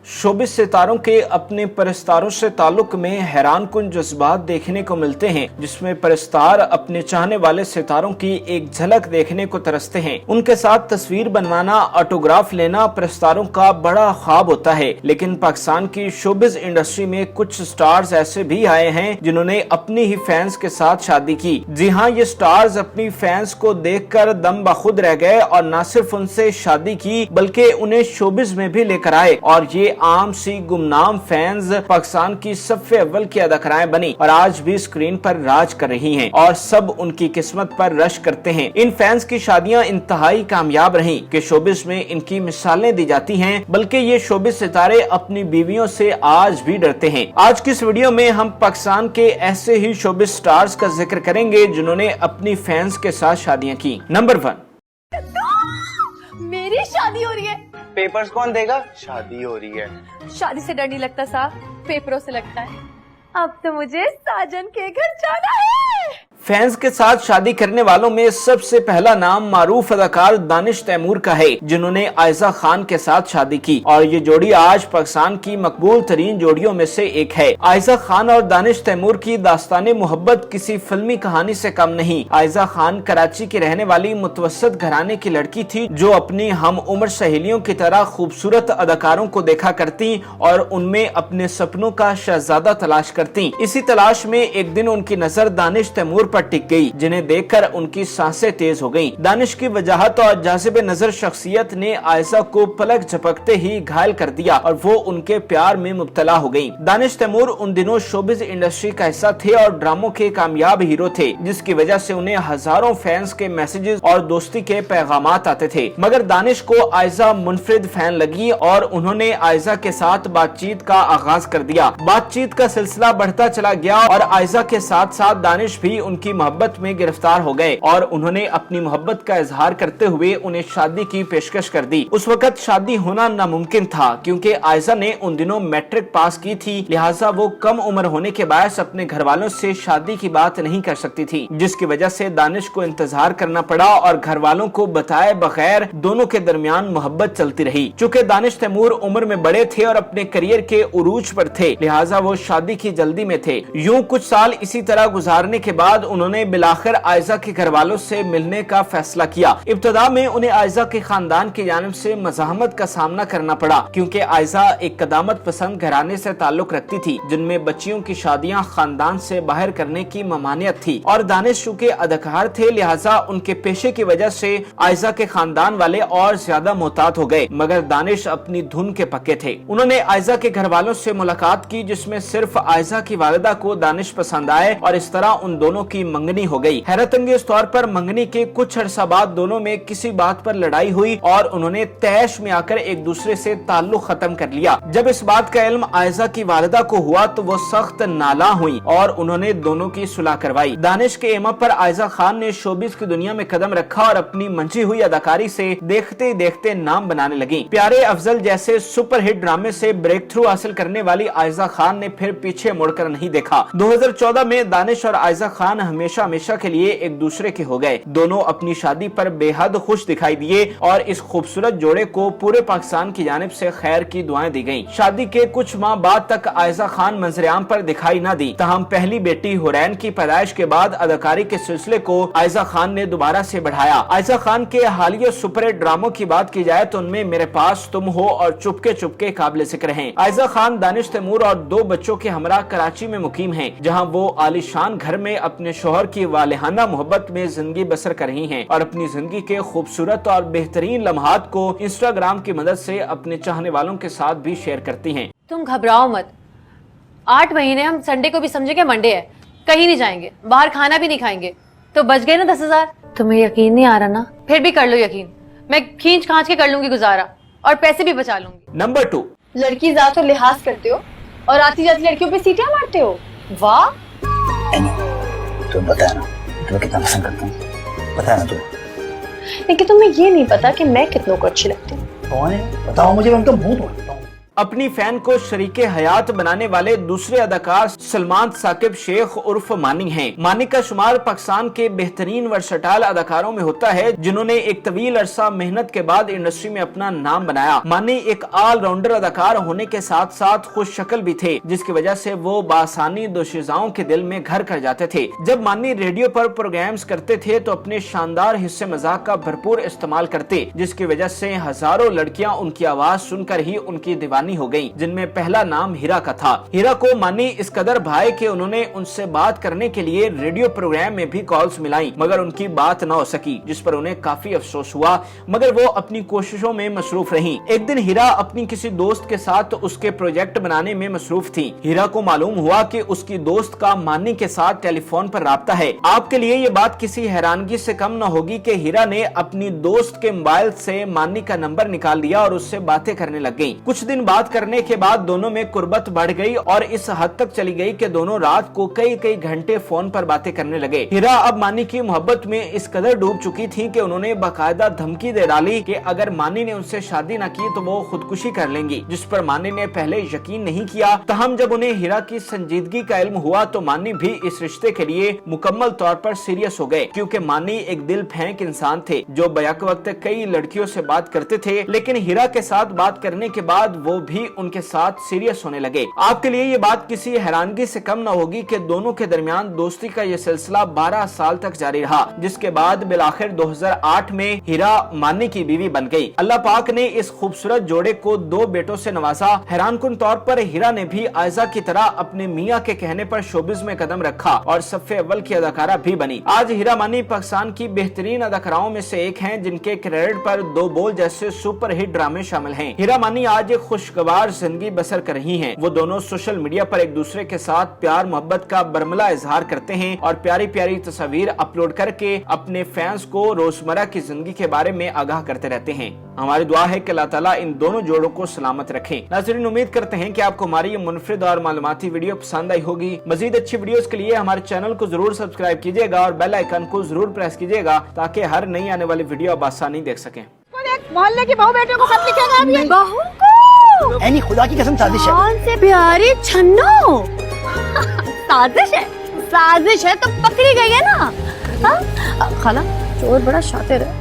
Showbiz सितारों के अपने परस्तारों से ताल्लुक में हैरान कुन जज्बात देखने को मिलते हैं, जिसमें परस्तार अपने चाहने वाले सितारों की एक झलक देखने को तरसते हैं। उनके साथ तस्वीर बनवाना, ऑटोग्राफ लेना परस्तारों का बड़ा ख्वाब होता है। लेकिन पाकिस्तान की शोबिस इंडस्ट्री में कुछ स्टार्स ऐसे भी आए हैं जिन्होंने अपनी ही फैंस के साथ शादी की। जी हाँ, ये स्टार्स अपनी फैंस को देखकर दम बखुद रह गए और न सिर्फ उनसे शादी की बल्कि उन्हें शोबिस में भी लेकर आए। और ये आम सी गुमनाम फैंस पाकिस्तान की सबसे अव्वल की अदाकाराएं बनी और आज भी स्क्रीन पर राज कर रही हैं और सब उनकी किस्मत पर रश करते हैं। इन फैंस की शादियां इंतहाई कामयाब रही कि शोबिस में इनकी मिसालें दी जाती हैं, बल्कि ये शोबिस सितारे अपनी बीवियों से आज भी डरते हैं। आज की इस वीडियो में हम पाकिस्तान के ऐसे ही शोबिस स्टार्स का जिक्र करेंगे जिन्होंने अपनी फैंस के साथ शादियां की। नंबर 1, मेरी शादी हो रही है। पेपर्स कौन देगा? शादी हो रही है। शादी से डर नहीं लगता साहब, पेपरों से लगता है। अब तो मुझे साजन के घर जाना है। फैंस के साथ शादी करने वालों में सबसे पहला नाम मारूफ अदाकार दानिश तैमूर का है, जिन्होंने आयजा खान के साथ शादी की और ये जोड़ी आज पाकिस्तान की मकबूल तरीन जोड़ियों में से एक है। आयजा खान और दानिश तैमूर की दास्ताने मोहब्बत किसी फिल्मी कहानी से कम नहीं। आयजा खान कराची की रहने वाली मुतवस्सित घराने की लड़की थी जो अपनी हम उम्र सहेलियों की तरह खूबसूरत अदाकारों को देखा करती और उनमें अपने सपनों का शहजादा तलाश करती। इसी तलाश में एक दिन उनकी नजर दानिश तैमूर पर टिक गई, जिन्हें देखकर उनकी सांसें तेज हो गईं। दानिश की वजाहत और जाज़िब नजर शख्सियत ने आयशा को पलक झपकते ही घायल कर दिया और वो उनके प्यार में मुब्तला हो गईं। दानिश तैमूर उन दिनों शोबिस इंडस्ट्री का हिस्सा थे और ड्रामों के कामयाब हीरो थे, जिसकी वजह से उन्हें हजारों फैंस के मैसेजेस और दोस्ती के पैगामात आते थे। मगर दानिश को आयशा मुनफरिद फैन लगी और उन्होंने आयशा के साथ बातचीत का आगाज कर दिया। बातचीत का सिलसिला बढ़ता चला गया और आयशा के साथ साथ दानिश भी उनकी मोहब्बत में गिरफ्तार हो गए और उन्होंने अपनी मोहब्बत का इजहार करते हुए उन्हें शादी की पेशकश कर दी। उस वक्त शादी होना नामुमकिन था क्योंकि आयशा ने उन दिनों मैट्रिक पास की थी, लिहाजा वो कम उम्र होने के बायस अपने घर वालों से शादी की बात नहीं कर सकती थी, जिसकी वजह से दानिश को इंतजार करना पड़ा और घर वालों को बताए बगैर दोनों के दरमियान मोहब्बत चलती रही। चूँकि दानिश तैमूर उम्र में बड़े थे और अपने करियर के उरूज पर थे, लिहाजा वो शादी की जल्दी में थे। यूं कुछ साल इसी तरह गुजारने के बाद उन्होंने बिलाखिर आयशा के घर वालों से मिलने का फैसला किया। इब्तदा में उन्हें आयशा के खानदान की जानिब से मज़ाहमत का सामना करना पड़ा क्योंकि आयशा एक कदामत पसंद घराने से ताल्लुक रखती थी, जिनमें बच्चियों की शादियां खानदान से बाहर करने की ममानियत थी और दानिश चूंकि अदाकार थे, लिहाजा उनके पेशे की वजह से आयशा के खानदान वाले और ज्यादा मोहतात हो गए। मगर दानिश अपनी धुन के पक्के थे। उन्होंने आयशा के घर वालों से मुलाकात की, जिसमें सिर्फ आयशा की वालिदा को दानिश पसंद आए और इस तरह उन दोनों की मंगनी हो गई। हैरत अंगेज तौर पर मंगनी के कुछ अरसा बाद दोनों में किसी बात पर लड़ाई हुई और उन्होंने तैश में आकर एक दूसरे से ताल्लुक खत्म कर लिया। जब इस बात का इल्म आयशा की वालिदा को हुआ तो वो सख्त नाला हुई और उन्होंने दोनों की सुलह करवाई। दानिश के एमा पर आयशा खान ने शोबिस की दुनिया में कदम रखा और अपनी मंझी हुई अदाकारी से देखते देखते नाम बनाने लगी। प्यारे अफजल जैसे सुपरहिट ड्रामे से ब्रेक थ्रू हासिल करने वाली आयशा खान ने फिर पीछे मुड़कर नहीं देखा। 2014 में दानिश और आयशा खान हमेशा के लिए एक दूसरे के हो गए। दोनों अपनी शादी पर बेहद खुश दिखाई दिए और इस खूबसूरत जोड़े को पूरे पाकिस्तान की जानिब से खैर की दुआएं दी गईं। शादी के कुछ माह बाद तक आयशा खान मंजर-ए-आम पर दिखाई न दी, तहम पहली बेटी हुरैन की पैदाइश के बाद अदाकारी के सिलसिले को आयशा खान ने दोबारा से बढ़ाया। आयशा खान के हालिया सुपरहिट ड्रामों की बात की जाए तो उनमें मेरे पास तुम हो और चुपके चुपके काबिल जिक्र हैं। आयशा खान दानिश तैमूर और 2 बच्चों के हमरा कराची में मुकीम हैं, जहां वो आलीशान घर में अपने शोहर की वालिहाना मोहब्बत में जिंदगी बसर कर रही हैं और अपनी जिंदगी के खूबसूरत और बेहतरीन लम्हात को इंस्टाग्राम की मदद से अपने चाहने वालों के साथ भी शेयर करती हैं। तुम घबराओ मत, 8 महीने हम संडे को भी समझे कि मंडे है, कहीं नहीं जाएंगे, बाहर खाना भी नहीं खाएंगे, तो बच गए ना 10,000। तुम्हें यकीन नहीं आ रहा ना? फिर भी कर लो यकीन, मैं खींच खांच के कर लूंगी गुजारा और पैसे भी बचा लूंगी। नंबर 2, लड़की ज़्यादा तो लिहाज करते हो और आती जाती लड़कियों पे सीटियां मारते हो। वाह, तुम बताया ना तुम्हें कितना पसंद करता हूँ, बताया ना तुम। लेकिन तुम्हें ये नहीं पता कि मैं कितनों को अच्छी लगती हूँ। कौन है बताओ मुझे, मैं उनका मुंह तोड़ देता हूँ। अपनी फैन को शरीके हयात बनाने वाले दूसरे अदाकार सलमान साकिब शेख उर्फ मानी हैं। मानी का शुमार पाकिस्तान के बेहतरीन वर्सटाइल अदाकारों में होता है जिन्होंने एक तवील अरसा मेहनत के बाद इंडस्ट्री में अपना नाम बनाया। मानी एक ऑलराउंडर अदाकार होने के साथ साथ खुश शक्ल भी थे, जिसकी वजह से वो बासानी दोशीज़ाओं के दिल में घर कर जाते थे। जब मानी रेडियो पर प्रोग्राम्स करते थे तो अपने शानदार हिस्से मजाक का भरपूर इस्तेमाल करते, जिसकी वजह से हजारों लड़कियां उनकी आवाज सुनकर ही उनकी दीवानी हो गयी, जिनमें पहला नाम हीरा का था। हीरा को मानी इस कदर भाए कि उन्होंने उनसे बात करने के लिए रेडियो प्रोग्राम में भी कॉल्स मिलाई, मगर उनकी बात न हो सकी, जिस पर उन्हें काफी अफसोस हुआ, मगर वो अपनी कोशिशों में मसरूफ रही। एक दिन हीरा अपनी किसी दोस्त के साथ उसके प्रोजेक्ट बनाने में मसरूफ थी। हीरा को मालूम हुआ कि उसकी दोस्त का मानी के साथ टेलीफोन पर राब्ता है। आपके लिए ये बात किसी हैरानगी से कम न होगी कि हीरा ने अपनी दोस्त के मोबाइल से मानी का नंबर निकाल लिया और उससे बातें करने लग गई। कुछ दिन बात करने के बाद दोनों में कुर्बत बढ़ गई और इस हद तक चली गई कि दोनों रात को कई कई घंटे फोन पर बातें करने लगे। हीरा अब मानी की मोहब्बत में इस कदर डूब चुकी थी कि उन्होंने बाकायदा धमकी दे डाली कि अगर मानी ने उनसे शादी न की तो वो खुदकुशी कर लेंगी, जिस पर मानी ने पहले यकीन नहीं किया। तहम जब उन्हें हीरा की संजीदगी का इल्म हुआ तो मानी भी इस रिश्ते के लिए मुकम्मल तौर पर सीरियस हो गए, क्योंकि मानी एक दिल फेंक इंसान थे जो बैक वक्त कई लड़कियों से बात करते थे, लेकिन हीरा के साथ बात करने के बाद वो भी उनके साथ सीरियस होने लगे। आपके लिए ये बात किसी हैरानगी से कम न होगी कि दोनों के दरमियान दोस्ती का ये सिलसिला 12 साल तक जारी रहा, जिसके बाद बिलाखिर 2008 में हीरा मानी की बीवी बन गई। अल्लाह पाक ने इस खूबसूरत जोड़े को 2 बेटों से नवाजा। हैरानकुन तौर पर हीरा ने भी आयजा की तरह अपने मियाँ के कहने पर शोबिज में कदम रखा और सफ़े अव्वल की अदाकारा भी बनी। आज हीरा मानी पाकिस्तान की बेहतरीन अदाकाराओं में से एक हैं, जिनके क्रेडिट पर 2 बोल जैसे सुपर हिट ड्रामे शामिल हैं। हीरा मानी आज एक खुशगवार जिंदगी बसर कर रही हैं। वो दोनों सोशल मीडिया पर एक दूसरे के साथ प्यार मोहब्बत का बरमला इजहार करते हैं और प्यारी प्यारी तस्वीर अपलोड करके अपने फैंस को रोजमर्रा की जिंदगी के बारे में आगाह करते रहते हैं। हमारी दुआ है कि अल्लाह ताला इन दोनों जोड़ों को सलामत रखें। नाज़रीन, उम्मीद करते हैं कि आपको हमारी ये मुनफरिद और मालूमाती वीडियो पसंद आई होगी। मजीद अच्छी वीडियोस के लिए हमारे चैनल को जरूर सब्सक्राइब कीजिएगा और बेल आइकन को जरूर प्रेस कीजिएगा ताकि हर नई आने वाली वीडियो आप आसानी देख सकें। मोहल्ले की बहू बेटियों को खत लिखेगा अभी? बहू को? ऐनी खुदा की कसम साजिश है। कौन से प्यारे छन्नो? साजिश है? साजिश है तो पकड़ी गई है ना? हाँ? खाला चोर बड़ा शातिर है।